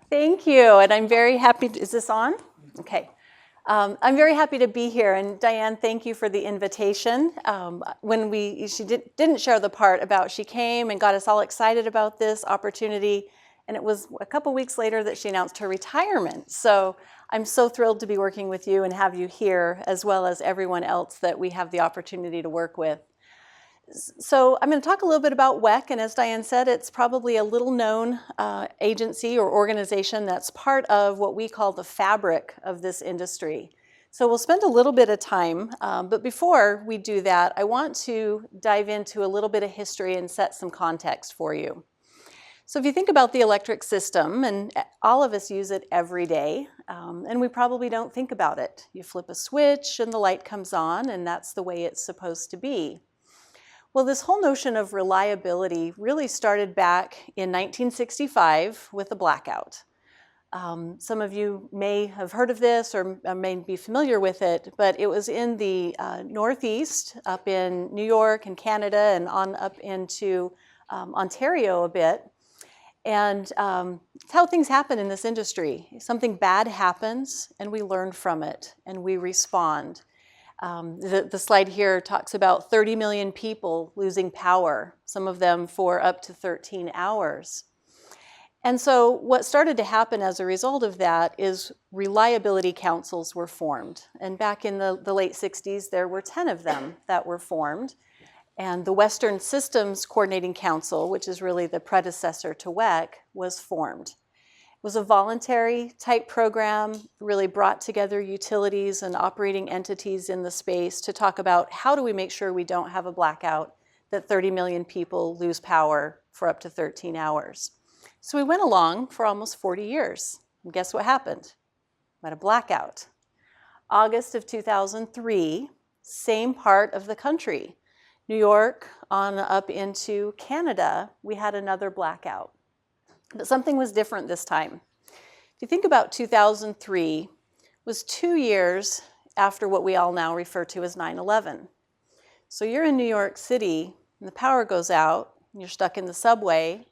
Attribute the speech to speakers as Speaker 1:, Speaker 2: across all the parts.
Speaker 1: Thank you, and I'm very happy. Is this on? Okay. I'm very happy to be here, and Diane, thank you for the invitation. She didn't share the part about she came and got us all excited about this opportunity, and it was a couple weeks later that she announced her retirement. So I'm so thrilled to be working with you and have you here, as well as everyone else that we have the opportunity to work with. So I'm going to talk a little bit about WECC, and as Diane said, it's probably a little known agency or organization that's part of what we call the fabric of this industry. So we'll spend a little bit of time, but before we do that, I want to dive into a little bit of history and set some context for you. So if you think about the electric system, and all of us use it every day, and we probably don't think about it. You flip a switch and the light comes on, and that's the way it's supposed to be. Well, this whole notion of reliability really started back in 1965 with a blackout. Some of you may have heard of this or may be familiar with it, but it was in the Northeast, up in New York and Canada and on up into Ontario a bit. And it's how things happen in this industry. Something bad happens and we learn from it and we respond. The slide here talks about 30 million people losing power, some of them for up to 13 hours. And so what started to happen as a result of that is reliability councils were formed. And back in the late 60s, there were 10 of them that were formed. And the Western Systems Coordinating Council, which is really the predecessor to WECC, was formed. It was a voluntary type program, really brought together utilities and operating entities in the space to talk about how do we make sure we don't have a blackout, that 30 million people lose power for up to 13 hours. So we went along for almost 40 years. And guess what happened? We had a blackout. August of 2003, same part of the country. New York on up into Canada, we had another blackout. But something was different this time. If you think about 2003, it was 2 years after what we all now refer to as 9/11. So you're in New York City and the power goes out, and you're stuck in the subway,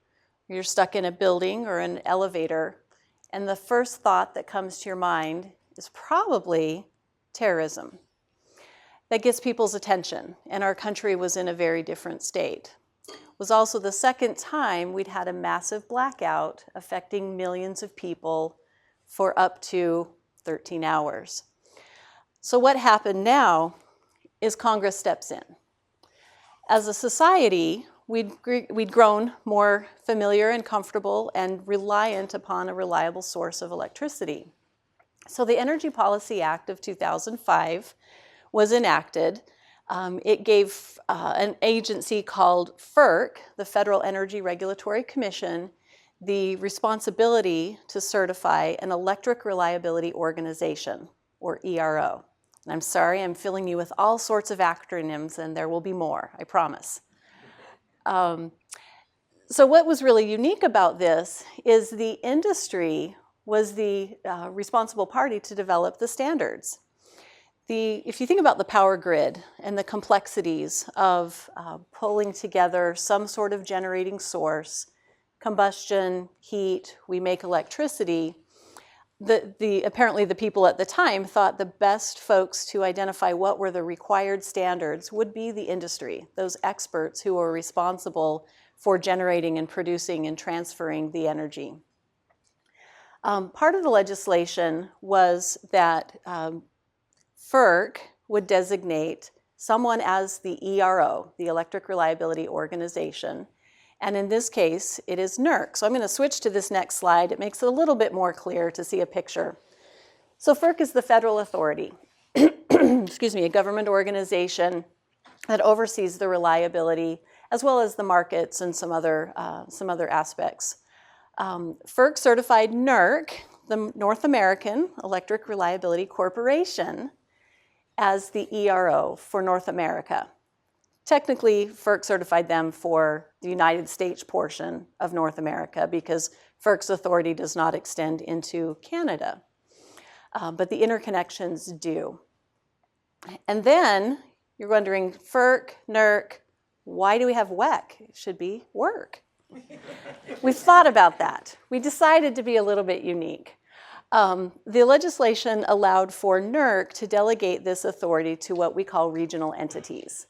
Speaker 1: or you're stuck in a building or an elevator, and the first thought that comes to your mind is probably terrorism. That gets people's attention, and our country was in a very different state. It was also the second time we'd had a massive blackout affecting millions of people for up to 13 hours. So what happened now is Congress steps in. As a society, we'd grown more familiar and comfortable and reliant upon a reliable source of electricity. So the Energy Policy Act of 2005 was enacted. It gave an agency called FERC, the Federal Energy Regulatory Commission, the responsibility to certify an Electric Reliability Organization, or ERO. And I'm sorry, I'm filling you with all sorts of acronyms, and there will be more, I promise. So what was really unique about this is the industry was the responsible party to develop the standards. If you think about the power grid and the complexities of pulling together some sort of generating source, combustion, heat, we make electricity, apparently the people at the time thought the best folks to identify what were the required standards would be the industry, those experts who were responsible for generating and producing and transferring the energy. Part of the legislation was that FERC would designate someone as the ERO, the Electric Reliability Organization, and in this case, it is NERC. So I'm going to switch to this next slide. It makes it a little bit more clear to see a picture. So FERC is the federal authority, excuse me, a government organization that oversees the reliability as well as the markets and some other aspects. FERC certified NERC, the North American Electric Reliability Corporation, as the ERO for North America. Technically, FERC certified them for the United States portion of North America because FERC's authority does not extend into Canada, but the interconnections do. And then you're wondering, FERC, NERC, why do we have WECC? It should be work. We've thought about that. We decided to be a little bit unique. The legislation allowed for NERC to delegate this authority to what we call regional entities.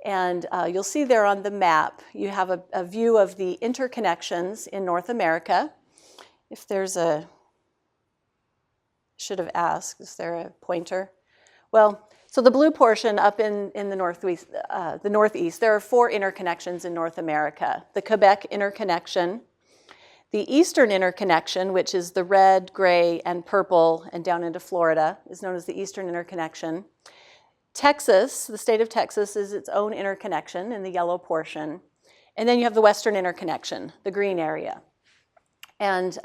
Speaker 1: And you'll see there on the map, you have a view of the interconnections in North America. If there's should have asked, is there a pointer? Well, so the blue portion up in the northeast, there are 4 interconnections in North America. The Quebec interconnection, the Eastern interconnection, which is the red, gray, and purple, and down into Florida, is known as the Eastern interconnection. Texas, the state of Texas, is its own interconnection in the yellow portion. And then you have the Western interconnection, the green area. And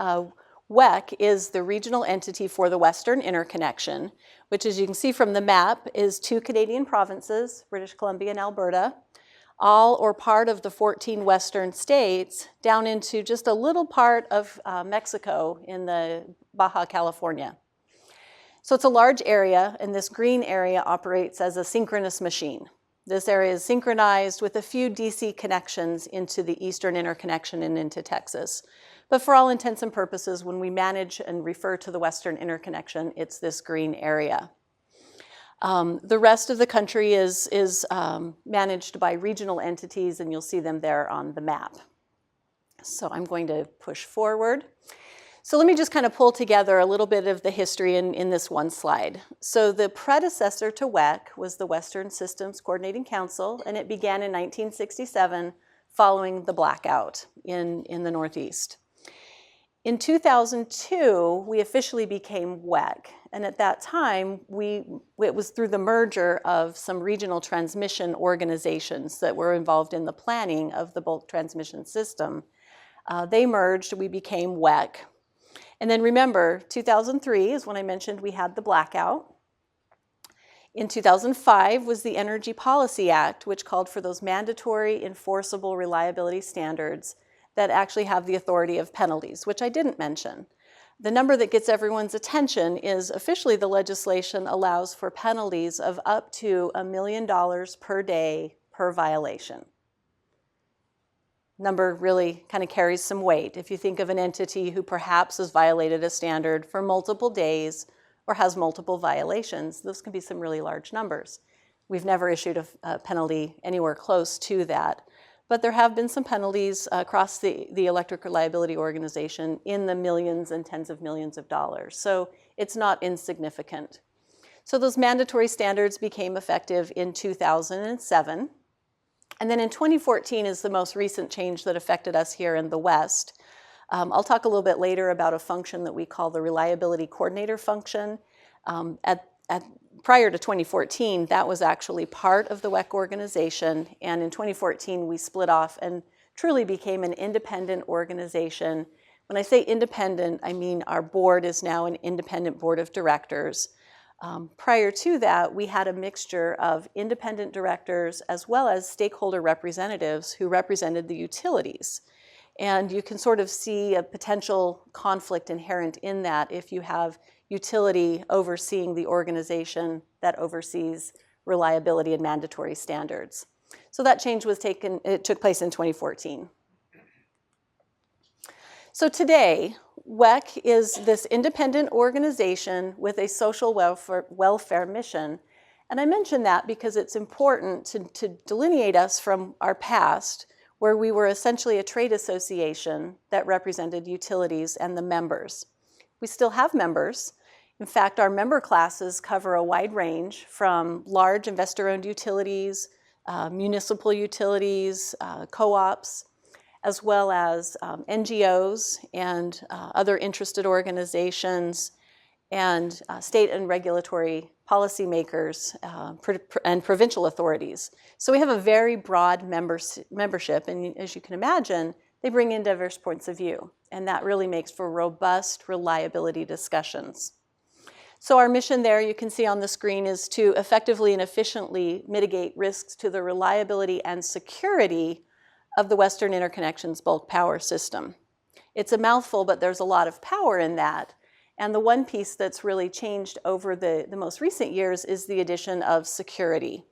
Speaker 1: WECC is the regional entity for the Western interconnection, which, as you can see from the map, is 2 Canadian provinces, British Columbia and Alberta, all or part of the 14 western states, down into just a little part of Mexico in the Baja California. So it's a large area, and this green area operates as a synchronous machine. This area is synchronized with a few DC connections into the Eastern interconnection and into Texas. But for all intents and purposes, when we manage and refer to the Western interconnection, it's this green area. The rest of the country is managed by regional entities, and you'll see them there on the map. So I'm going to push forward. So let me just kind of pull together a little bit of the history in this one slide. So the predecessor to WECC was the Western Systems Coordinating Council, and it began in 1967 following the blackout in the Northeast. In 2002, we officially became WECC, and at that time, it was through the merger of some regional transmission organizations that were involved in the planning of the bulk transmission system. They merged, we became WECC. And then remember, 2003 is when I mentioned we had the blackout. In 2005 was the Energy Policy Act, which called for those mandatory enforceable reliability standards that actually have the authority of penalties, which I didn't mention. The number that gets everyone's attention is officially the legislation allows for penalties of up to $1 million per day per violation. Number really kind of carries some weight. If you think of an entity who perhaps has violated a standard for multiple days or has multiple violations, those can be some really large numbers. We've never issued a penalty anywhere close to that. But there have been some penalties across the Electric Reliability Organization in the millions and tens of millions of dollars. So it's not insignificant. So those mandatory standards became effective in 2007. And then in 2014 is the most recent change that affected us here in the West. I'll talk a little bit later about a function that we call the Reliability Coordinator function. Prior to 2014, that was actually part of the WECC organization, and in 2014 we split off and truly became an independent organization. When I say independent, I mean our board is now an independent board of directors. Prior to that, we had a mixture of independent directors as well as stakeholder representatives who represented the utilities. And you can sort of see a potential conflict inherent in that if you have utility overseeing the organization that oversees reliability and mandatory standards. So that change took place in 2014. So today, WECC is this independent organization with a social welfare mission. And I mention that because it's important to delineate us from our past, where we were essentially a trade association that represented utilities and the members. We still have members. In fact, our member classes cover a wide range from large investor-owned utilities, municipal utilities, co-ops, as well as NGOs and other interested organizations and state and regulatory policymakers and provincial authorities. So we have a very broad membership, and as you can imagine, they bring in diverse points of view, and that really makes for robust reliability discussions. So our mission there, you can see on the screen, is to effectively and efficiently mitigate risks to the reliability and security of the Western Interconnection's bulk power system. It's a mouthful, but there's a lot of power in that. And the one piece that's really changed over the most recent years is the addition of security.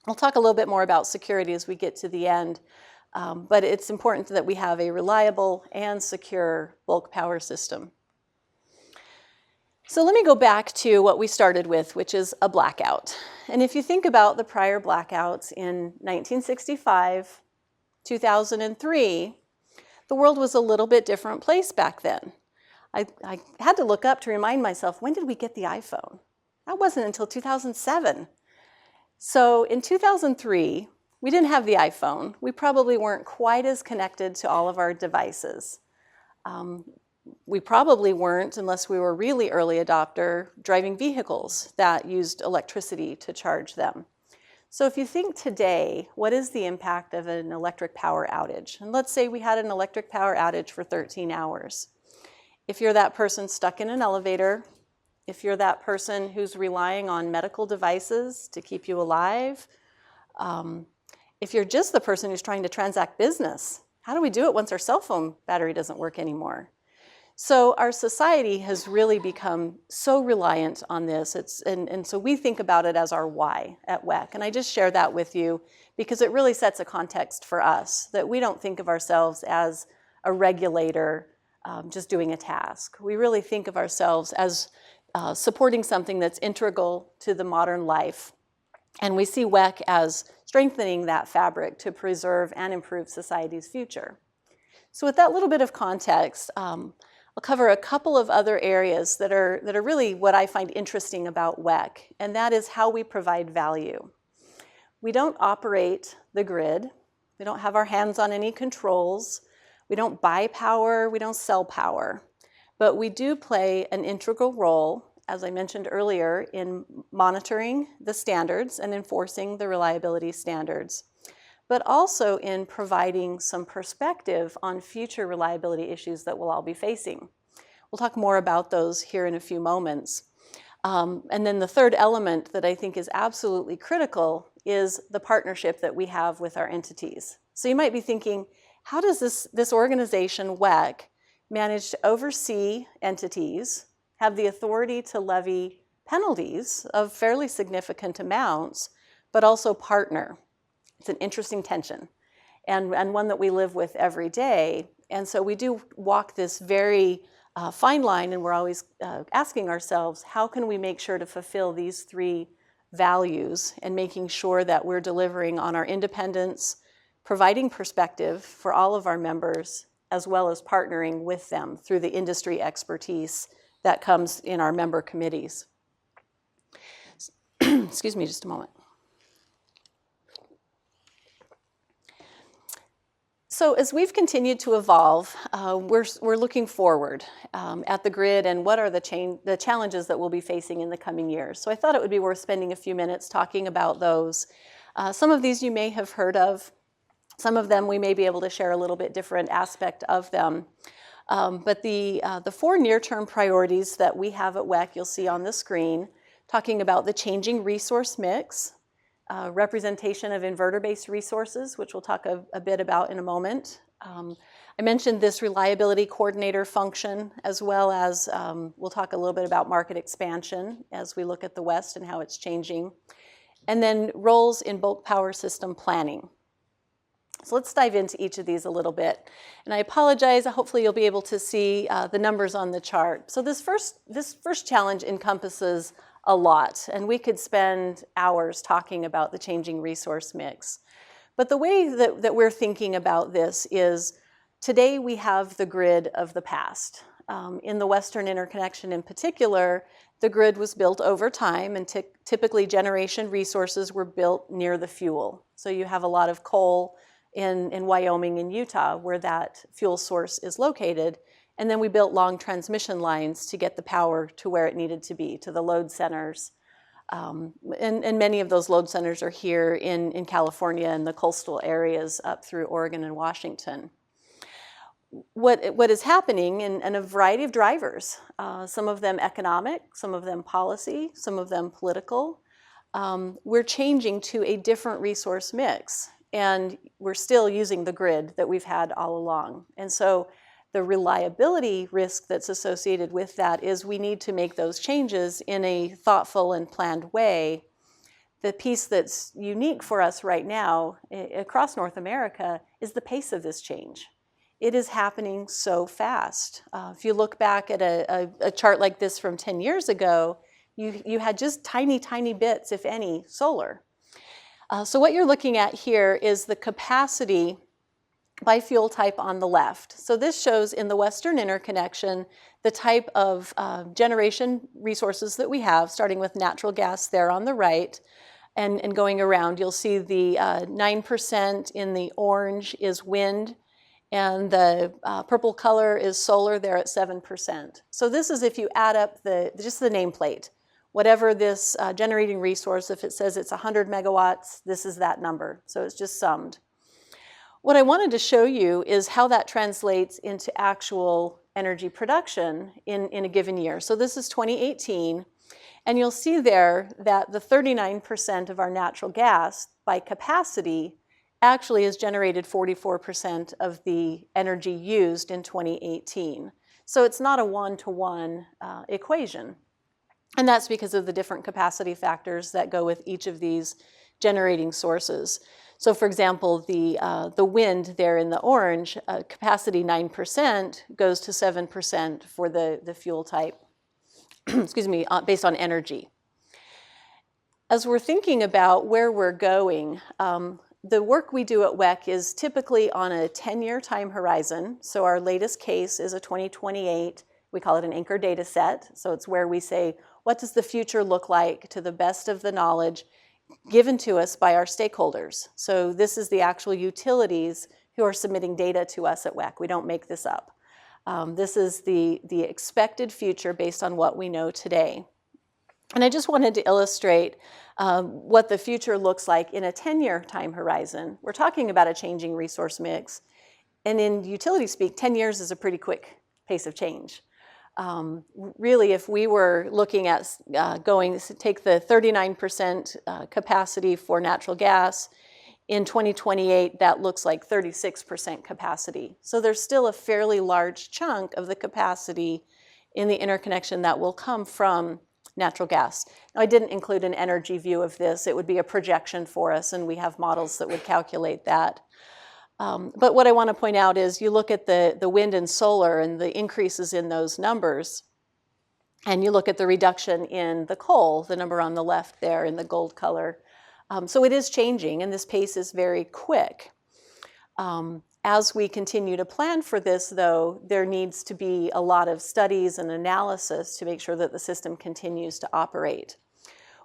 Speaker 1: I'll talk a little bit more about security as we get to the end. But it's important that we have a reliable and secure bulk power system. So let me go back to what we started with, which is a blackout. And if you think about the prior blackouts in 1965, 2003, the world was a little bit different place back then. I had to look up to remind myself, when did we get the iPhone? That wasn't until 2007. So in 2003, we didn't have the iPhone. We probably weren't quite as connected to all of our devices. We probably weren't, unless we were really early adopter, driving vehicles that used electricity to charge them. So if you think today, what is the impact of an electric power outage? And let's say we had an electric power outage for 13 hours. If you're that person stuck in an elevator, if you're that person who's relying on medical devices to keep you alive, if you're just the person who's trying to transact business, how do we do it once our cell phone battery doesn't work anymore? So our society has really become so reliant on this, and so we think about it as our why at WECC. And I just share that with you because it really sets a context for us, that we don't think of ourselves as a regulator just doing a task. We really think of ourselves as supporting something that's integral to the modern life. And we see WECC as strengthening that fabric to preserve and improve society's future. So with that little bit of context, I'll cover a couple of other areas that are really what I find interesting about WECC, and that is how we provide value. We don't operate the grid. We don't have our hands on any controls. We don't buy power. We don't sell power. But we do play an integral role, as I mentioned earlier, in monitoring the standards and enforcing the reliability standards, but also in providing some perspective on future reliability issues that we'll all be facing. We'll talk more about those here in a few moments. And then the third element that I think is absolutely critical is the partnership that we have with our entities. So you might be thinking, how does this organization, WECC, manage to oversee entities, have the authority to levy penalties of fairly significant amounts, but also partner? It's an interesting tension, and one that we live with every day. And so we do walk this very fine line, and we're always asking ourselves, how can we make sure to fulfill these three values and making sure that we're delivering on our independence, providing perspective for all of our members, as well as partnering with them through the industry expertise that comes in our member committees. Excuse me just a moment. So as we've continued to evolve, we're looking forward at the grid and what are the challenges that we'll be facing in the coming years. So I thought it would be worth spending a few minutes talking about those. Some of these you may have heard of. Some of them we may be able to share a little bit different aspect of them. But the four near-term priorities that we have at WECC, you'll see on the screen, talking about the changing resource mix, representation of inverter-based resources, which we'll talk a bit about in a moment. I mentioned this reliability coordinator function, as well as we'll talk a little bit about market expansion as we look at the West and how it's changing. And then roles in bulk power system planning. So let's dive into each of these a little bit. And I apologize, hopefully you'll be able to see the numbers on the chart. So this first challenge encompasses a lot, and we could spend hours talking about the changing resource mix. But the way that we're thinking about this is, today we have the grid of the past. In the Western Interconnection in particular, the grid was built over time, and typically generation resources were built near the fuel. So you have a lot of coal in Wyoming and Utah, where that fuel source is located. And then we built long transmission lines to get the power to where it needed to be, to the load centers. And many of those load centers are here in California and the coastal areas up through Oregon and Washington. What is happening, and a variety of drivers, some of them economic, some of them policy, some of them political, we're changing to a different resource mix. And we're still using the grid that we've had all along. And so the reliability risk that's associated with that is we need to make those changes in a thoughtful and planned way The piece that's unique for us right now across North America is the pace of this change. It is happening so fast. If you look back at a chart like this from 10 years ago, you had just tiny, tiny bits, if any, solar. So what you're looking at here is the capacity by fuel type on the left. So this shows in the Western Interconnection the type of generation resources that we have, starting with natural gas there on the right, and going around. You'll see the 9% in the orange is wind, and the purple color is solar there at 7%. So this is if you add up just the nameplate. Whatever this generating resource, if it says it's 100 megawatts, this is that number. So it's just summed. What I wanted to show you is how that translates into actual energy production in a given year. So this is 2018, and you'll see there that the 39% of our natural gas by capacity actually has generated 44% of the energy used in 2018. So it's not a one-to-one equation. And that's because of the different capacity factors that go with each of these generating sources. So for example, the wind there in the orange, capacity 9% goes to 7% for the fuel type, excuse me, based on energy. As we're thinking about where we're going, the work we do at WECC is typically on a 10-year time horizon. So our latest case is a 2028. We call it an anchor data set. So it's where we say, what does the future look like to the best of the knowledge given to us by our stakeholders? So this is the actual utilities who are submitting data to us at WECC. We don't make this up. This is the expected future based on what we know today. And I just wanted to illustrate what the future looks like in a 10-year time horizon. We're talking about a changing resource mix. And in utility speak, 10 years is a pretty quick pace of change. Really, if we were looking at take the 39% capacity for natural gas, in 2028, that looks like 36% capacity. So there's still a fairly large chunk of the capacity in the interconnection that will come from natural gas. Now, I didn't include an energy view of this. It would be a projection for us, and we have models that would calculate that. But what I want to point out is you look at the wind and solar and the increases in those numbers, and you look at the reduction in the coal, the number on the left there in the gold color. So it is changing, and this pace is very quick. As we continue to plan for this, though, there needs to be a lot of studies and analysis to make sure that the system continues to operate.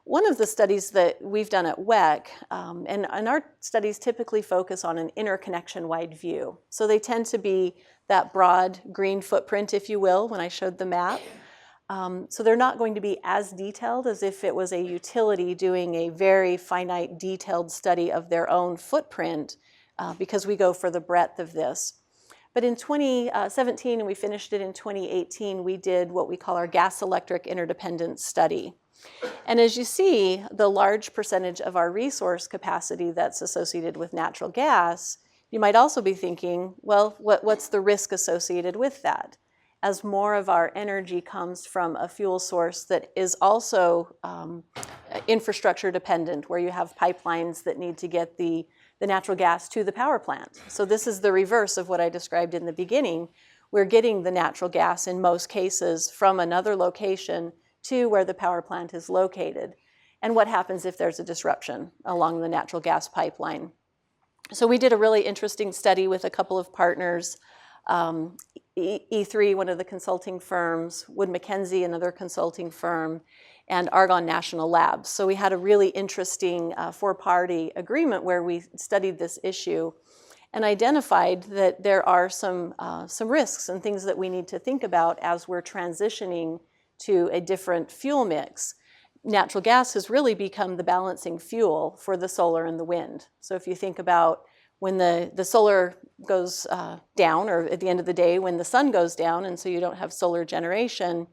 Speaker 1: One of the studies that we've done at WECC, and our studies typically focus on an interconnection-wide view. So they tend to be that broad green footprint, if you will, when I showed the map. So they're not going to be as detailed as if it was a utility doing a very finite, detailed study of their own footprint, because we go for the breadth of this. But in 2017, and we finished it in 2018, we did what we call our gas-electric interdependence study. And as you see, the large percentage of our resource capacity that's associated with natural gas, you might also be thinking, well, what's the risk associated with that? As more of our energy comes from a fuel source that is also infrastructure dependent, where you have pipelines that need to get the natural gas to the power plant. So this is the reverse of what I described in the beginning. We're getting the natural gas in most cases from another location to where the power plant is located. And what happens if there's a disruption along the natural gas pipeline? So we did a really interesting study with a couple of partners, E3, one of the consulting firms, Wood Mackenzie, another consulting firm, and Argonne National Labs. So we had a really interesting four-party agreement where we studied this issue and identified that there are some risks and things that we need to think about as we're transitioning to a different fuel mix. Natural gas has really become the balancing fuel for the solar and the wind. So if you think about when the solar goes down, or at the end of the day when the sun goes down, and so you don't have solar generation,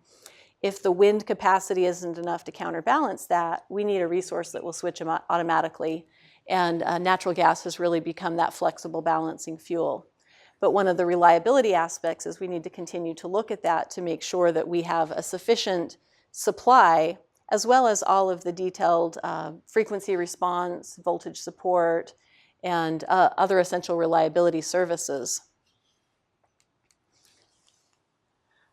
Speaker 1: if the wind capacity isn't enough to counterbalance that, we need a resource that will switch automatically. And natural gas has really become that flexible balancing fuel. But one of the reliability aspects is we need to continue to look at that to make sure that we have a sufficient supply as well as all of the detailed frequency response, voltage support, and other essential reliability services.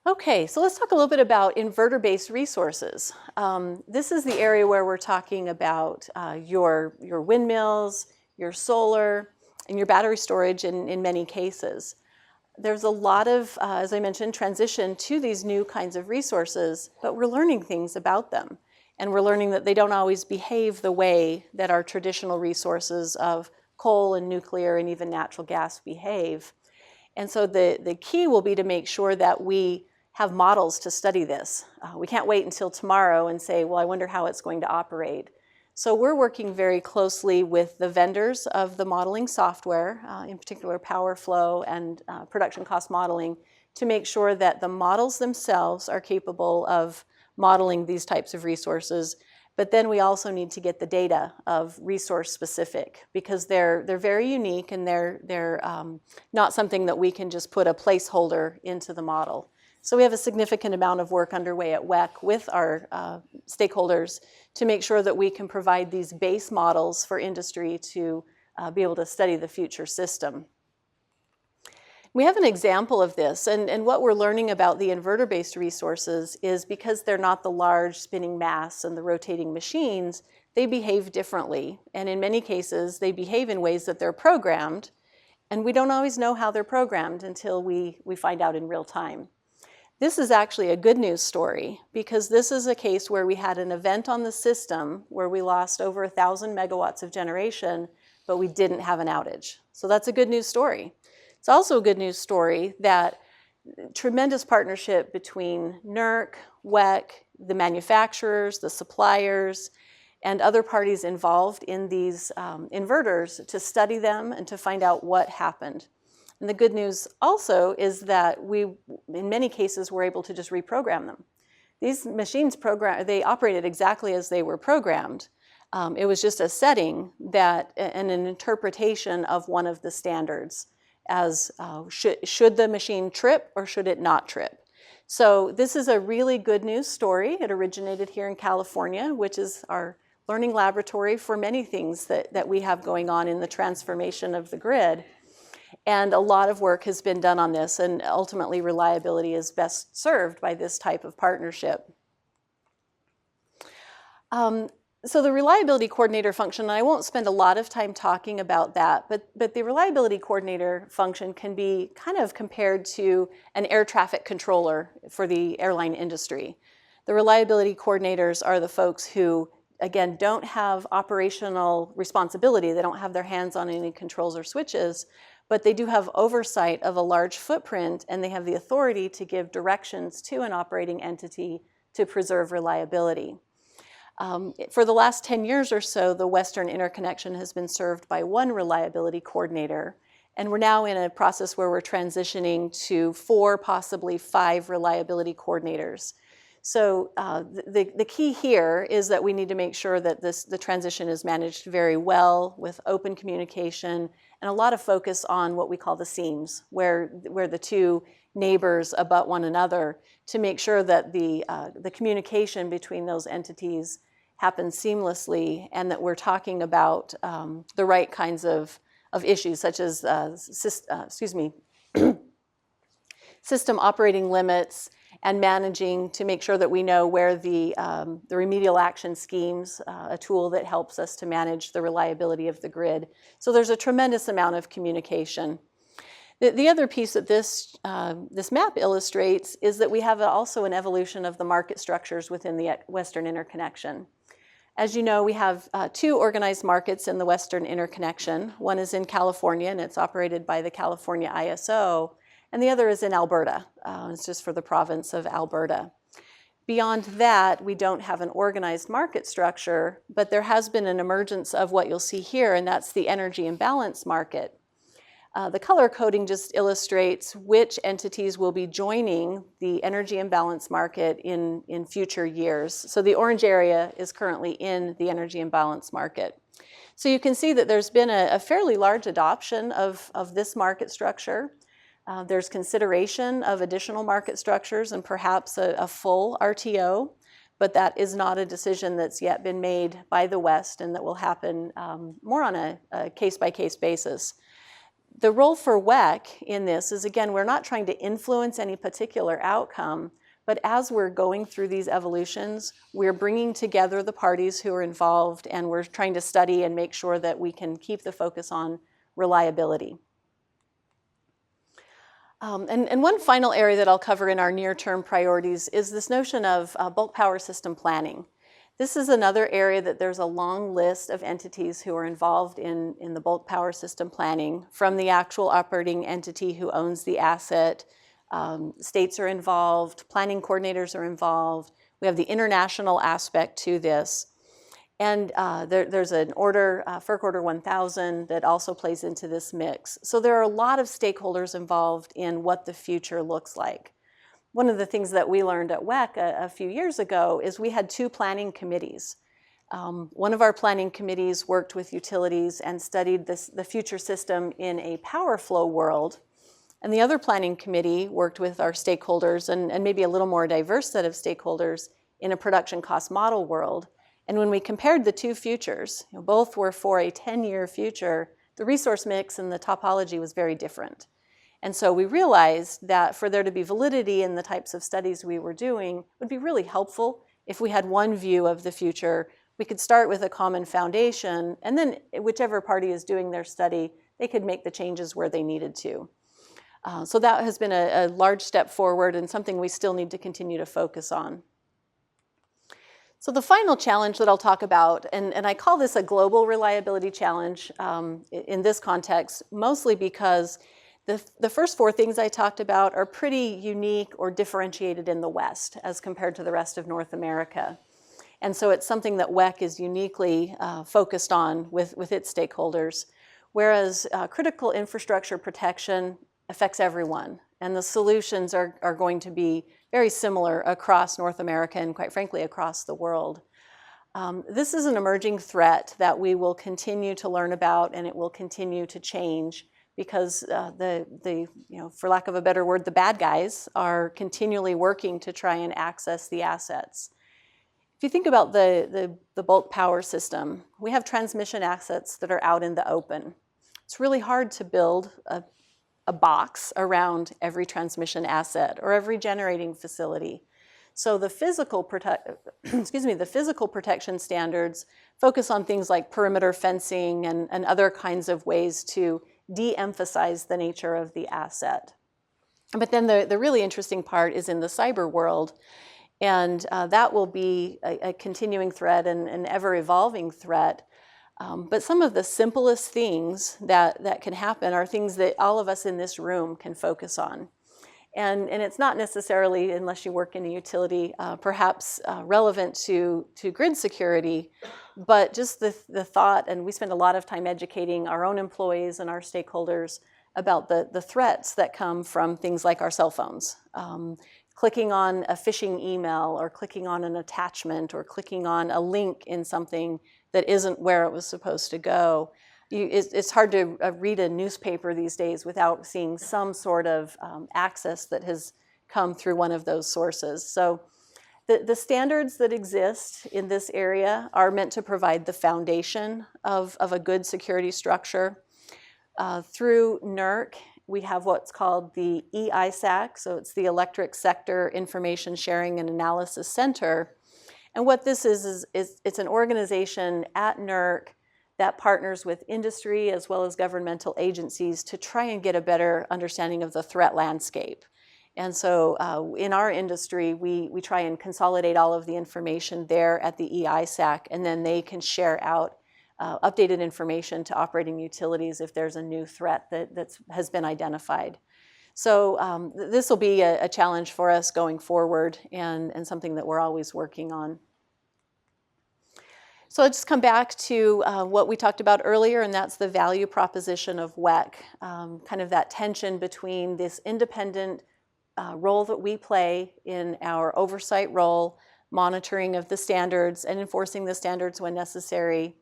Speaker 1: Okay, so let's talk a little bit about inverter-based resources. This is the area where we're talking about your windmills, your solar, and your battery storage in many cases. There's a lot of, as I mentioned, transition to these new kinds of resources, but we're learning things about them. And we're learning that they don't always behave the way that our traditional resources of coal and nuclear and even natural gas behave. And so the key will be to make sure that we have models to study this. We can't wait until tomorrow and say, well, I wonder how it's going to operate. So we're working very closely with the vendors of the modeling software, in particular PowerFlow and production cost modeling, to make sure that the models themselves are capable of modeling these types of resources. But then we also need to get the data of resource specific, because they're very unique, and they're not something that we can just put a placeholder into the model. So we have a significant amount of work underway at WECC with our stakeholders to make sure that we can provide these base models for industry to be able to study the future system. We have an example of this, and what we're learning about the inverter-based resources is because they're not the large spinning mass and the rotating machines, they behave differently. And in many cases, they behave in ways that they're programmed, and we don't always know how they're programmed until we find out in real time. This is actually a good news story, because this is a case where we had an event on the system where we lost over 1,000 megawatts of generation, but we didn't have an outage. So that's a good news story. It's also a good news story that tremendous partnership between NERC, WECC, the manufacturers, the suppliers, and other parties involved in these inverters to study them and to find out what happened. And the good news also is that we, in many cases, were able to just reprogram them. These machines they operated exactly as they were programmed. It was just a setting that, and an interpretation of one of the standards as should the machine trip or should it not trip. So this is a really good news story. It originated here in California, which is our learning laboratory for many things that we have going on in the transformation of the grid. And a lot of work has been done on this, and ultimately reliability is best served by this type of partnership. So the reliability coordinator function, and I won't spend a lot of time talking about that, but the reliability coordinator function can be kind of compared to an air traffic controller for the airline industry. The reliability coordinators are the folks who, again, don't have operational responsibility. They don't have their hands on any controls or switches, but they do have oversight of a large footprint, and they have the authority to give directions to an operating entity to preserve reliability. For the last 10 years or so, the Western Interconnection has been served by one reliability coordinator, and we're now in a process where we're transitioning to 4, possibly 5 reliability coordinators. So the key here is that we need to make sure that the transition is managed very well with open communication and a lot of focus on what we call the seams, where the two neighbors abut one another, to make sure that the communication between those entities happens seamlessly, and that we're talking about the right kinds of issues, such as system operating limits, and managing to make sure that we know where the remedial action schemes, a tool that helps us to manage the reliability of the grid. So there's a tremendous amount of communication. The other piece that this map illustrates is that we have also an evolution of the market structures within the Western Interconnection. As you know, we have 2 organized markets in the Western Interconnection. One is in California, and it's operated by the California ISO, and the other is in Alberta. It's just for the province of Alberta. Beyond that, we don't have an organized market structure, but there has been an emergence of what you'll see here, and that's the energy imbalance market. The color coding just illustrates which entities will be joining the energy imbalance market in future years. So the orange area is currently in the energy imbalance market. So you can see that there's been a fairly large adoption of this market structure. There's consideration of additional market structures and perhaps a full RTO, but that is not a decision that's yet been made by the West, and that will happen more on a case-by-case basis. The role for WECC in this is, again, we're not trying to influence any particular outcome, but as we're going through these evolutions, we're bringing together the parties who are involved, and we're trying to study and make sure that we can keep the focus on reliability. And one final area that I'll cover in our near-term priorities is this notion of bulk power system planning. This is another area that there's a long list of entities who are involved in the bulk power system planning, from the actual operating entity who owns the asset. States are involved, planning coordinators are involved. We have the international aspect to this. And there's an order, FERC Order 1000, that also plays into this mix. So there are a lot of stakeholders involved in what the future looks like. One of the things that we learned at WECC a few years ago is we had 2 planning committees. One of our planning committees worked with utilities and studied the future system in a power flow world. And the other planning committee worked with our stakeholders and maybe a little more diverse set of stakeholders in a production cost model world. And when we compared the 2 futures, both were for a 10-year future, the resource mix and the topology was very different. And so we realized that for there to be validity in the types of studies we were doing, it would be really helpful if we had one view of the future. We could start with a common foundation, and then whichever party is doing their study, they could make the changes where they needed to. So that has been a large step forward and something we still need to continue to focus on. So the final challenge that I'll talk about, and I call this a global reliability challenge in this context, mostly because the first 4 things I talked about are pretty unique or differentiated in the West as compared to the rest of North America. And so it's something that WECC is uniquely focused on with its stakeholders, whereas critical infrastructure protection affects everyone. And the solutions are going to be very similar across North America and, quite frankly, across the world. This is an emerging threat that we will continue to learn about, and it will continue to change because for lack of a better word, the bad guys are continually working to try and access the assets. If you think about the bulk power system, we have transmission assets that are out in the open. It's really hard to build a box around every transmission asset or every generating facility. So the physical protection standards focus on things like perimeter fencing and other kinds of ways to de-emphasize the nature of the asset. But then the really interesting part is in the cyber world, and that will be a continuing threat and an ever-evolving threat. But some of the simplest things that can happen are things that all of us in this room can focus on. And it's not necessarily, unless you work in a utility, perhaps relevant to grid security, but just the thought, and we spend a lot of time educating our own employees and our stakeholders about the threats that come from things like our cell phones. Clicking on a phishing email, or clicking on an attachment, or clicking on a link in something that isn't where it was supposed to go. It's hard to read a newspaper these days without seeing some sort of access that has come through one of those sources. So the standards that exist in this area are meant to provide the foundation of a good security structure. Through NERC, we have what's called the EISAC, so it's the Electric Sector Information Sharing and Analysis Center. And what this is it's an organization at NERC that partners with industry as well as governmental agencies to try and get a better understanding of the threat landscape. And so in our industry, we try and consolidate all of the information there at the EISAC, and then they can share out updated information to operating utilities if there's a new threat that has been identified. So this will be a challenge for us going forward, and something that we're always working on. So I'll just come back to what we talked about earlier, and that's the value proposition of WECC, kind of that tension between this independent role that we play in our oversight role, monitoring of the standards and enforcing the standards when necessary,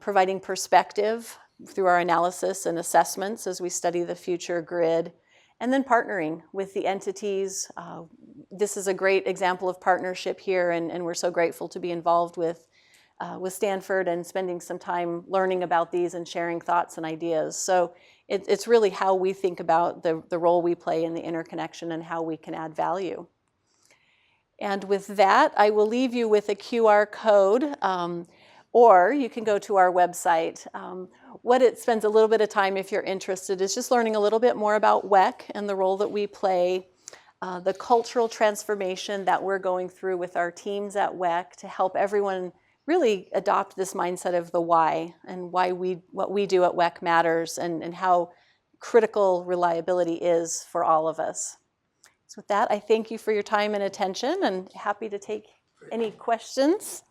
Speaker 1: providing perspective through our analysis and assessments as we study the future grid, and then partnering with the entities this is a great example of partnership here, and we're so grateful to be involved with Stanford and spending some time learning about these and sharing thoughts and ideas. So it's really how we think about the role we play in the interconnection and how we can add value. And with that, I will leave you with a QR code, or you can go to our website. What it spends a little bit of time, if you're interested, is just learning a little bit more about WECC and the role that we play, the cultural transformation that we're going through with our teams at WECC to help everyone really adopt this mindset of the why, and why what we do at WECC matters, and how critical reliability is for all of us. So with that, I thank you for your time and attention, and happy to take any questions.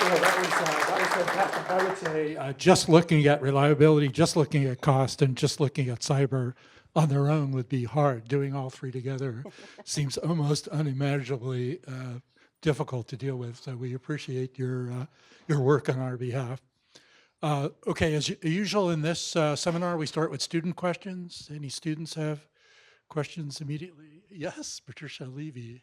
Speaker 2: That was fantastic. I would say just looking at reliability, just looking at cost, and just looking at cyber on their own would be hard. Doing all three together seems almost unimaginably difficult to deal with. So we appreciate your work on our behalf. Okay, as usual in this seminar, we start with student questions. Any students have questions immediately? Yes, Patricia Levy.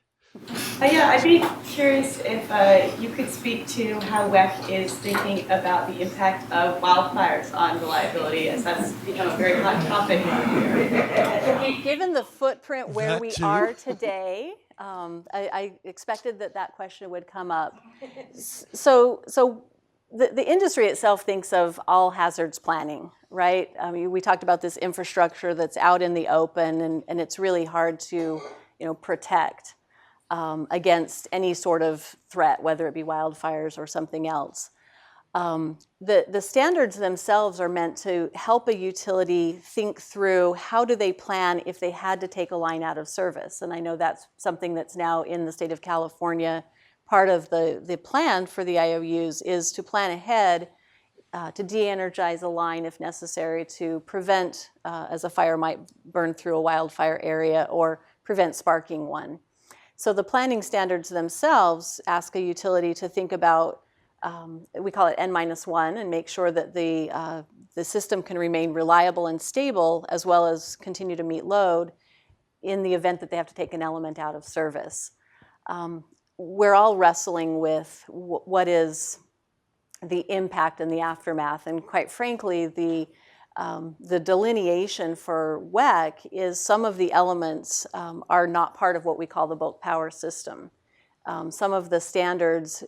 Speaker 3: Yeah, I'd be curious if you could speak to how WECC is thinking about the impact of wildfires on reliability, as that's become a very hot topic here.
Speaker 1: Given the footprint where we are today, I expected that question would come up. So the industry itself thinks of all hazards planning, right? I mean, we talked about this infrastructure that's out in the open, and it's really hard to, protect against any sort of threat, whether it be wildfires or something else. The standards themselves are meant to help a utility think through how do they plan if they had to take a line out of service. And I know that's something that's now in the state of California. Part of the plan for the IOUs is to plan ahead to de-energize a line if necessary to prevent, as a fire might burn through a wildfire area, or prevent sparking one. So the planning standards themselves ask a utility to think about, we call it N-1, and make sure that the system can remain reliable and stable, as well as continue to meet load in the event that they have to take an element out of service. We're all wrestling with what is the impact and the aftermath, and quite frankly, the delineation for WECC is some of the elements are not part of what we call the bulk power system. Some of the standards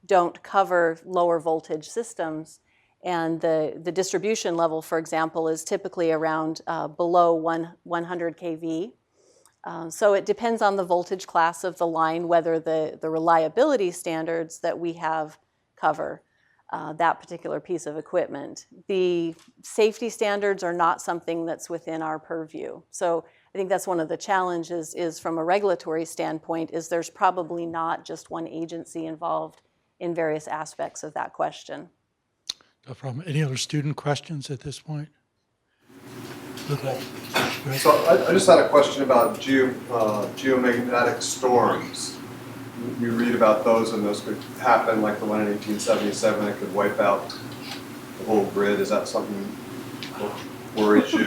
Speaker 1: don't cover lower voltage systems, and the distribution level, for example, is typically around below 100 kV. So it depends on the voltage class of the line whether the reliability standards that we have cover that particular piece of equipment. The safety standards are not something that's within our purview. So I think that's one of the challenges is from a regulatory standpoint is there's probably not just one agency involved in various aspects of that question.
Speaker 2: No problem. Any other student questions at this point? Okay.
Speaker 4: So I just had a question about geomagnetic storms. You read about those, and those could happen like the one in 1877. It could wipe out the whole grid. Is that something that worries you? Are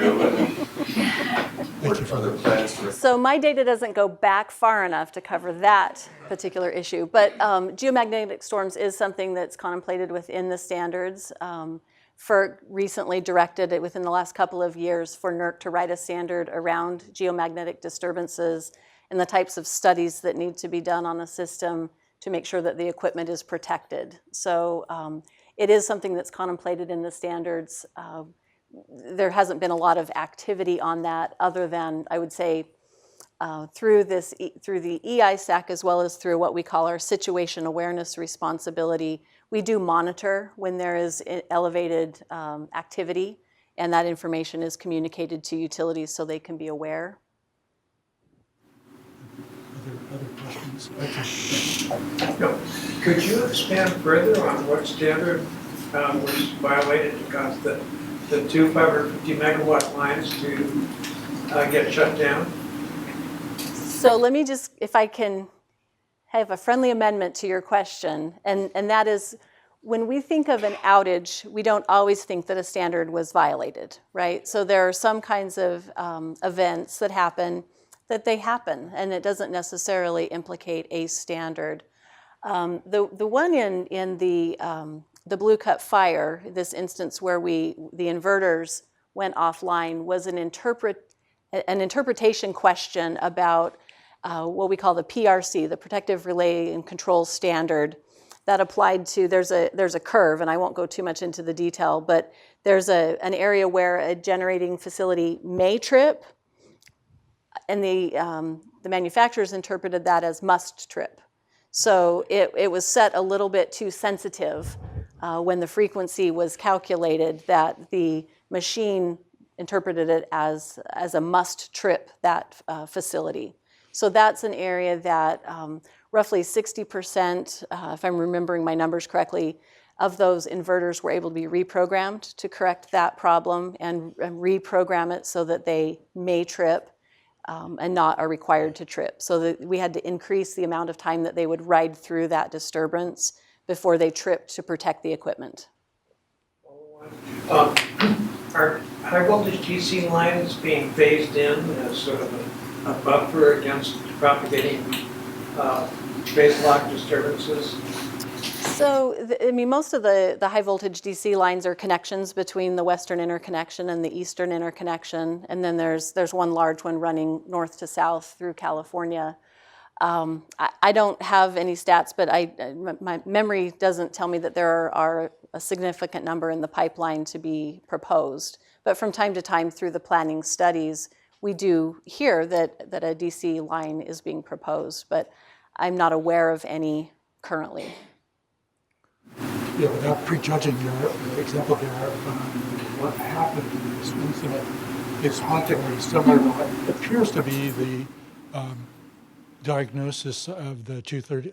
Speaker 4: there plans for it?
Speaker 1: So my data doesn't go back far enough to cover that particular issue, but geomagnetic storms is something that's contemplated within the standards. FERC recently directed it within the last couple of years for NERC to write a standard around geomagnetic disturbances and the types of studies that need to be done on a system to make sure that the equipment is protected. So it is something that's contemplated in the standards. There hasn't been a lot of activity on that other than, I would say, through the EISAC as well as through what we call our situation awareness responsibility. We do monitor when there is elevated activity, and that information is communicated to utilities so they can be aware.
Speaker 2: Other questions?
Speaker 5: No. Could you expand further on what standard was violated to cause the two 550 megawatt lines to get shut down?
Speaker 1: So let me just, if I can have a friendly amendment to your question, and that is when we think of an outage, we don't always think that a standard was violated, right? So there are some kinds of events that happen, and it doesn't necessarily implicate a standard. The one in the Blue Cut fire, this instance where the inverters went offline, was an interpretation question about what we call the PRC, the Protective Relay and Control Standard, that applied to, there's a curve, and I won't go too much into the detail, but there's an area where a generating facility may trip, and the manufacturers interpreted that as must trip. So it was set a little bit too sensitive when the frequency was calculated, that the machine interpreted it as a must trip that facility. So that's an area that roughly 60%, if I'm remembering my numbers correctly, of those inverters were able to be reprogrammed to correct that problem and reprogram it so that they may trip and not are required to trip. So that we had to increase the amount of time that they would ride through that disturbance before they tripped to protect the equipment.
Speaker 5: Are high voltage DC lines being phased in as sort of a buffer against propagating phase lock disturbances?
Speaker 1: So, most of the high voltage DC lines are connections between the Western Interconnection and the Eastern Interconnection, and then there's one large one running north to south through California. I don't have any stats, but my memory doesn't tell me that there are a significant number in the pipeline to be proposed. But from time to time through the planning studies, we do hear that a DC line is being proposed, but I'm not aware of any currently.
Speaker 2: Yeah, without prejudging your example there, what happened in this incident is hauntingly similar to what appears to be the diagnosis of the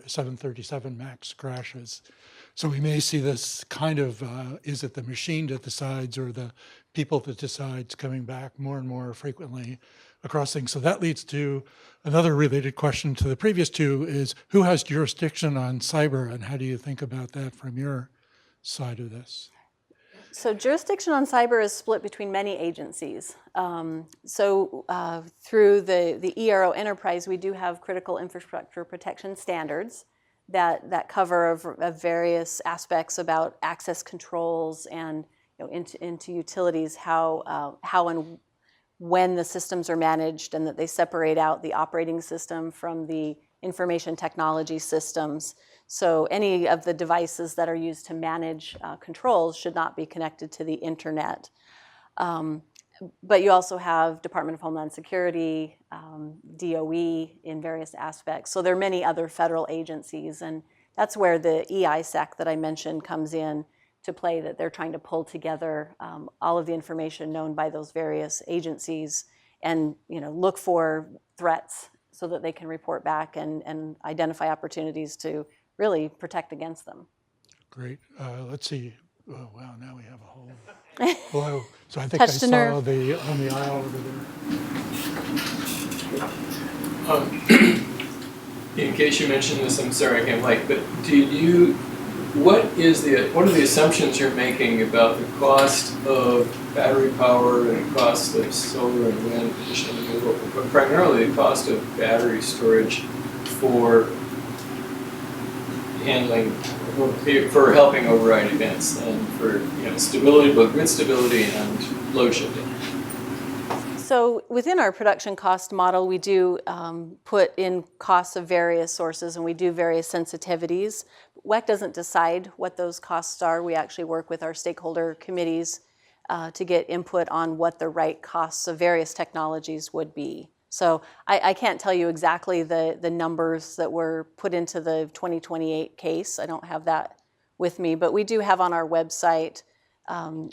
Speaker 2: 737 MAX crashes. So we may see this kind of, is it the machine that decides or the people that decides, coming back more and more frequently across things. So that leads to another related question to the previous two, is who has jurisdiction on cyber, and how do you think about that from your side of this?
Speaker 1: So jurisdiction on cyber is split between many agencies. Through the ERO enterprise, we do have critical infrastructure protection standards that cover various aspects about access controls and into utilities, how and when the systems are managed, and that they separate out the operating system from the information technology systems. So any of the devices that are used to manage controls should not be connected to the internet. But you also have Department of Homeland Security, DOE in various aspects. So there are many other federal agencies, and that's where the EISAC that I mentioned comes in to play, that they're trying to pull together all of the information known by those various agencies and look for threats so that they can report back and identify opportunities to really protect against them.
Speaker 2: Great. Let's see. Oh, wow, now we have a whole flow. So I think
Speaker 1: Touched
Speaker 2: I
Speaker 1: a
Speaker 2: saw
Speaker 1: nerve.
Speaker 2: on the aisle over there.
Speaker 6: In case you mentioned this, I'm sorry I can't like, but what are the assumptions you're making about the cost of battery power and the cost of solar and wind, but primarily the cost of battery storage for helping override events and for stability, both grid stability and load shifting?
Speaker 1: So within our production cost model, we do put in costs of various sources, and we do various sensitivities. WECC doesn't decide what those costs are. We actually work with our stakeholder committees to get input on what the right costs of various technologies would be. So I can't tell you exactly the numbers that were put into the 2028 case. I don't have that with me, but we do have on our website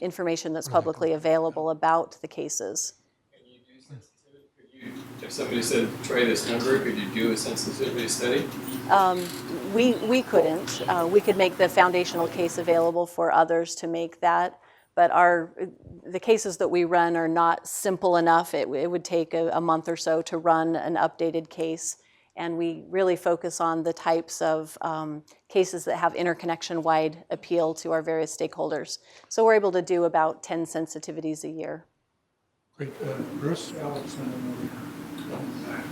Speaker 1: information that's publicly available about the cases.
Speaker 6: If somebody said, try this number, could you do a sensitivity study?
Speaker 1: We couldn't. We could make the foundational case available for others to make that, but the cases that we run are not simple enough. It would take a month or so to run an updated case, And we really focus on the types of cases that have interconnection-wide appeal to our various stakeholders. So we're able to do about 10 sensitivities a year.
Speaker 2: Great. Bruce, Alex, and then over here.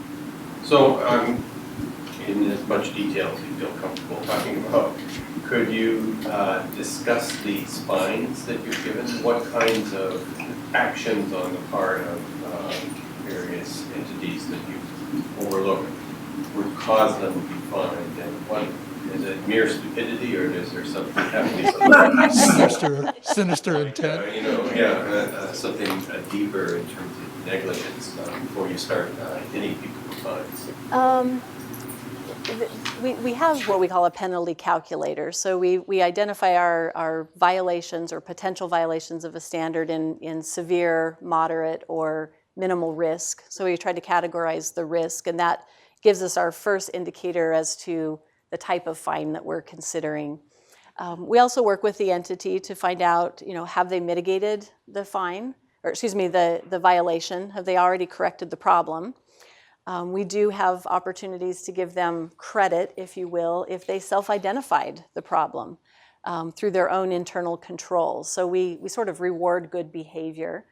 Speaker 7: So, in as much detail as you feel comfortable talking about, could you discuss the spines that you're given? What kinds of actions on the part of various entities that you overlook would cause them to be fined? And what is it, mere stupidity, or is there something happening?
Speaker 2: Sinister intent.
Speaker 7: Something deeper in terms of negligence before you start hitting people with fines.
Speaker 1: We have what we call a penalty calculator. So we identify our violations or potential violations of a standard in severe, moderate, or minimal risk. So we try to categorize the risk, and that gives us our first indicator as to the type of fine that we're considering. We also work with the entity to find out, have they mitigated the fine, or excuse me, the violation? Have they already corrected the problem? We do have opportunities to give them credit, if you will, if they self-identified the problem through their own internal controls. So we sort of reward good behavior.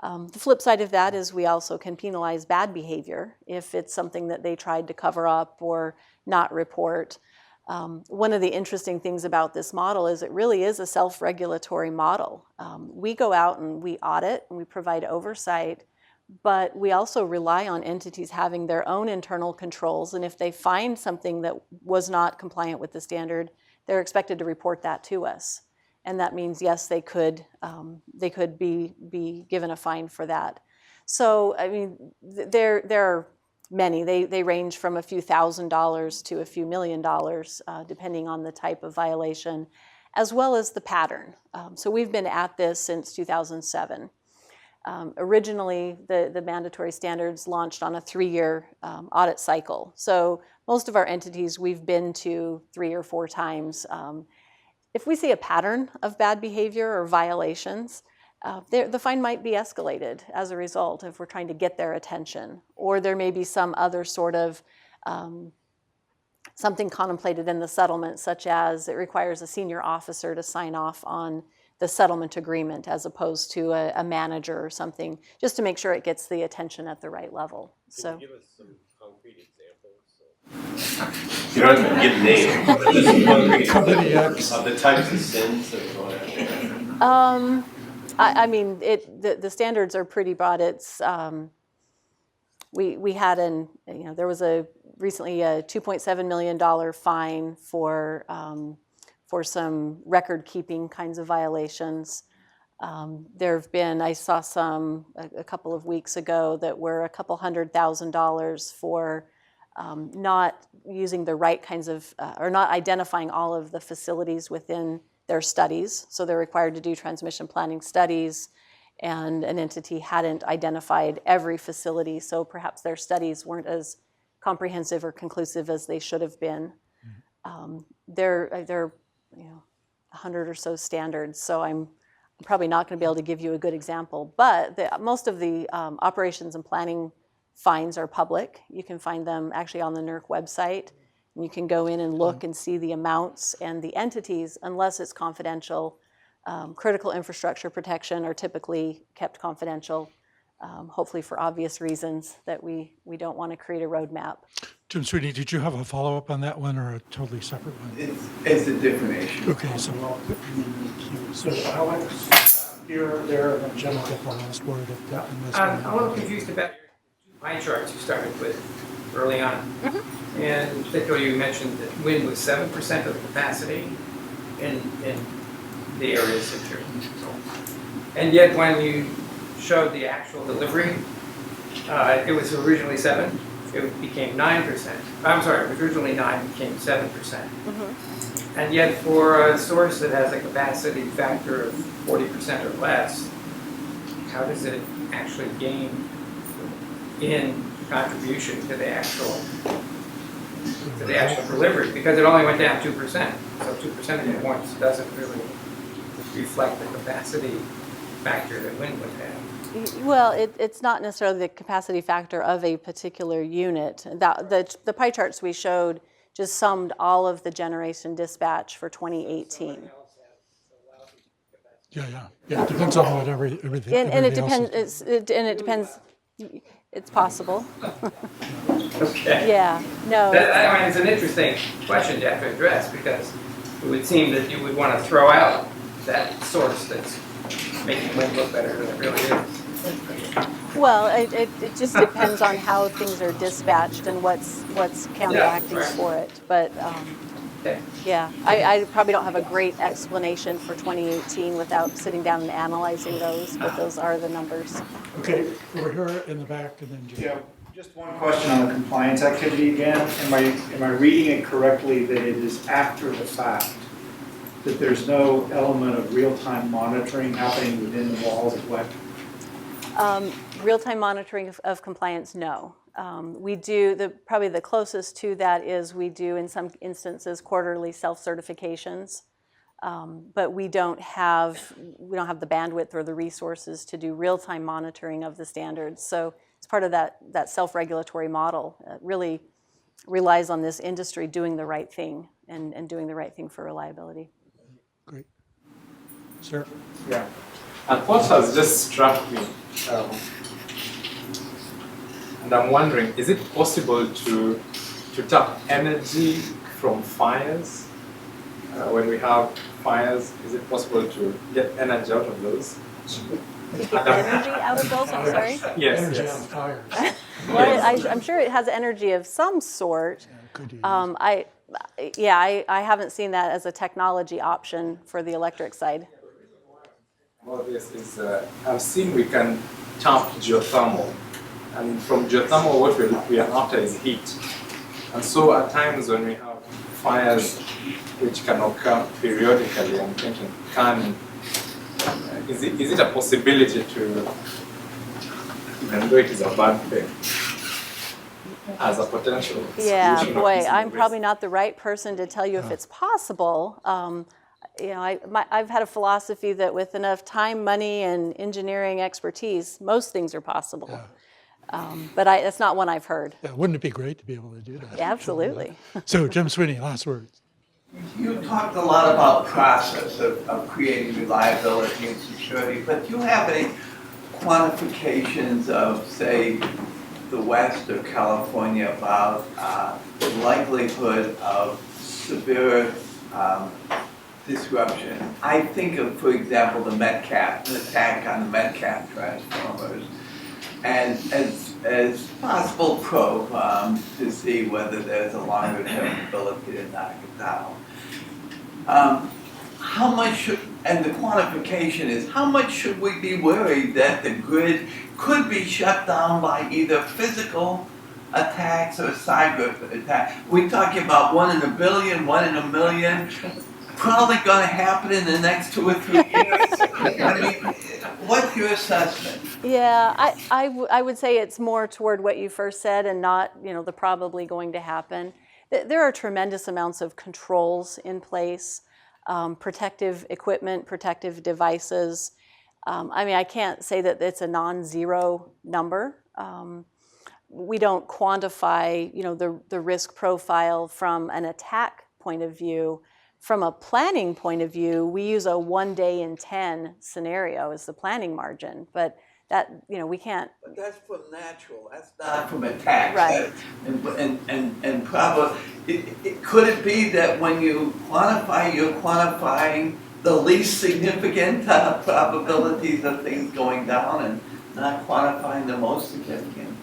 Speaker 1: The flip side of that is we also can penalize bad behavior if it's something that they tried to cover up or not report. One of the interesting things about this model is it really is a self-regulatory model. We go out and we audit and we provide oversight, but we also rely on entities having their own internal controls, and if they find something that was not compliant with the standard, they're expected to report that to us. And that means, yes, they could be given a fine for that. So, I mean, there are many. They range from a few $1,000s to a few $1 million, depending on the type of violation, as well as the pattern. So we've been at this since 2007. Originally, the mandatory standards launched on a 3-year audit cycle. So most of our entities we've been to 3 or 4 times. If we see a pattern of bad behavior or violations, the fine might be escalated as a result if we're trying to get their attention. Or there may be some other sort of something contemplated in the settlement, such as it requires a senior officer to sign off on the settlement agreement as opposed to a manager or something, just to make sure it gets the attention at the right level.
Speaker 7: Can you give us some concrete examples? You don't have to give names, but just some concrete examples of the types of sins that are going on.
Speaker 1: I mean, the standards are pretty broad. It's we had there was recently a $2.7 million fine for some record-keeping kinds of violations. There have been, I saw some a couple of weeks ago that were a couple $100,000 for not using the right kinds of, or not identifying all of the facilities within their studies. So they're required to do transmission planning studies, and an entity hadn't identified every facility, so perhaps their studies weren't as comprehensive or conclusive as they should have been. There are 100 or so standards, so I'm probably not going to be able to give you a good example, but most of the operations and planning fines are public. You can find them actually on the NERC website, and you can go in and look and see the amounts and the entities, unless it's confidential. Critical infrastructure protection are typically kept confidential, hopefully for obvious reasons that we don't want to create a roadmap.
Speaker 2: Jim Sweeney, did you have a follow-up on that one or a totally separate one?
Speaker 8: It's a different issue.
Speaker 2: Okay, so I'll put you in the queue. So Alex, here, there, and then Jim will get the last word of that one.
Speaker 5: I'm a little confused about your 2 pie charts you started with early on. Mm-hmm. And particularly you mentioned that wind was 7% of the capacity in the areas that you're controlling. And yet when you showed the actual delivery, it was originally 7. It became 9%. I'm sorry, it was originally 9, became 7%. Mm-hmm. And yet for a source that has a capacity factor of 40% or less, how does it actually gain in contribution to the actual delivery? Because it only went down 2%. So 2 percentage points doesn't really reflect the capacity factor that wind would have.
Speaker 1: Well, it's not necessarily the capacity factor of a particular unit. The pie charts we showed just summed all of the generation dispatch for 2018.
Speaker 2: Yeah. It depends on what everything.
Speaker 1: And it
Speaker 2: everybody else is
Speaker 1: depends, it's possible.
Speaker 8: Okay.
Speaker 1: Yeah, no.
Speaker 8: I mean, it's an interesting question to have to address, because it would seem that you would want to throw out that source that's making wind look better than it really is.
Speaker 1: Well, it just depends on how things are dispatched and what's counteracting
Speaker 8: right.
Speaker 1: for it. But
Speaker 8: Okay.
Speaker 1: yeah, I probably don't have a great explanation for 2018 without sitting down and analyzing those, but those are the numbers.
Speaker 2: Okay, over here in the back, and then Jim.
Speaker 9: Yeah, just one question on the compliance activity again. Am I reading it correctly that it is after the fact, that there's no element of real-time monitoring happening within the walls of WECC?
Speaker 1: Real-time monitoring of compliance, no. We do, probably the closest to that is we do in some instances quarterly self-certifications, but we don't have the bandwidth or the resources to do real-time monitoring of the standards. So it's part of that self-regulatory model. It really relies on this industry doing the right thing and doing the right thing for reliability.
Speaker 2: Great. Sir?
Speaker 10: Yeah. And what has just struck me, and I'm wondering, is it possible to tap energy from fires? When we have fires, is it possible to get energy out of those?
Speaker 1: Energy out of those, I'm sorry?
Speaker 10: Yes,
Speaker 2: Energy
Speaker 10: yes.
Speaker 2: on fires.
Speaker 1: Well, I'm sure it has energy of some sort.
Speaker 2: Could you?
Speaker 1: I haven't seen that as a technology option for the electric side.
Speaker 10: Well, this is, I've seen we can tap geothermal. And from geothermal, what we are after is heat. And so at times when we have fires which can occur periodically, I'm thinking, is it a possibility to, even though it is a bad thing, as a potential
Speaker 1: Yeah,
Speaker 10: solution of
Speaker 1: boy,
Speaker 10: this
Speaker 1: I'm
Speaker 10: risk?
Speaker 1: probably not the right person to tell you if it's possible. I've had a philosophy that with enough time, money, and engineering expertise, most things are possible. But that's not one I've heard.
Speaker 2: Yeah, wouldn't it be great to be able to do that?
Speaker 1: Absolutely.
Speaker 2: So, Jim Sweeney, last words.
Speaker 11: You talked a lot about process of creating reliability and security, but do you have any quantifications of, say, the West of California about the likelihood of severe disruption? I think of, for example, the Metcalf, an attack on the Metcalf transformers, and as possible probe to see whether there's a longer term ability to knock it down. How much, and the quantification is, how much should we be worried that the grid could be shut down by either physical attacks or cyber attacks? We're talking about 1 in a billion, 1 in a million, probably going to happen in the next 2 or 3 years. I mean, what's your assessment?
Speaker 1: Yeah, I would say it's more toward what you first said and not, the probably going to happen. There are tremendous amounts of controls in place, protective equipment, protective devices. I can't say that it's a non-zero number. We don't quantify, the risk profile from an attack point of view. From a planning point of view, we use a 1 day in 10 scenario as the planning margin, but that, we can't.
Speaker 11: But that's from natural, that's not from attacks.
Speaker 1: Right.
Speaker 11: And probably, could it be that when you quantify, you're quantifying the least significant probabilities of things going down and not quantifying the most significant?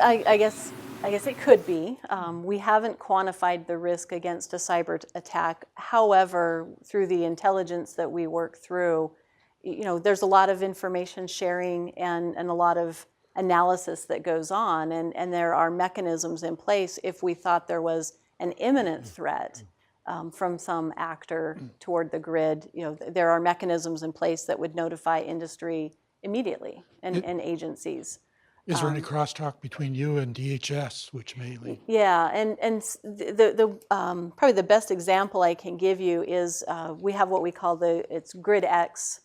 Speaker 1: I guess it could be. We haven't quantified the risk against a cyber attack. However, through the intelligence that we work through, there's a lot of information sharing and a lot of analysis that goes on, and there are mechanisms in place if we thought there was an imminent threat from some actor toward the grid. There are mechanisms in place that would notify industry immediately and agencies.
Speaker 2: Is there any crosstalk between you and DHS, which may lead?
Speaker 1: Yeah, and the probably the best example I can give you is we have what we call it's GridX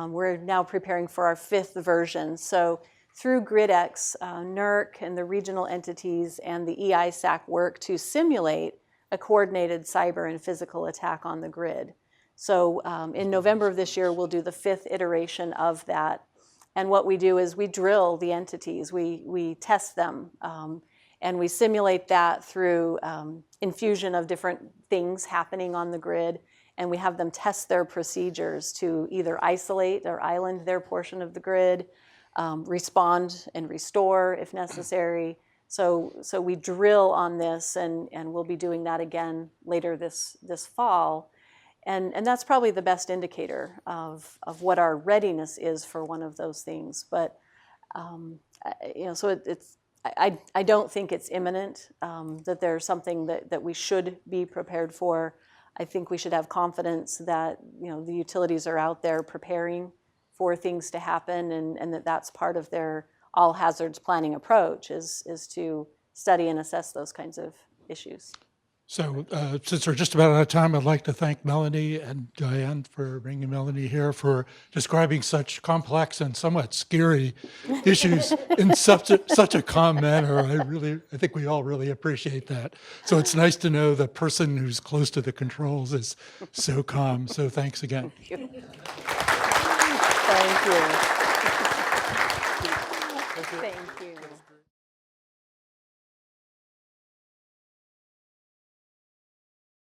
Speaker 1: We're now preparing for our 5th version. So through GridX, NERC and the regional entities and the EISAC work to simulate a coordinated cyber and physical attack on the grid. So in November of this year, we'll do the 5th iteration of that. And what we do is we drill the entities, we test them, and we simulate that through infusion of different things happening on the grid, and we have them test their procedures to either isolate or island their portion of the grid, respond and restore if necessary. So we drill on this, and we'll be doing that again later this fall. And that's probably the best indicator of what our readiness is for one of those things. But so I don't think it's imminent that there's something that we should be prepared for. I think we should have confidence that the utilities are out there preparing for things to happen, and that's part of their all hazards planning approach is to study and assess those kinds of issues.
Speaker 2: So since we're just about out of time, I'd like to thank Melanie and Diane for bringing Melanie here, for describing such complex and somewhat scary issues in such a calm manner. I think we all really appreciate that. So it's nice to know the person who's close to the controls is so calm. So thanks again.
Speaker 1: Thank you. Thank you.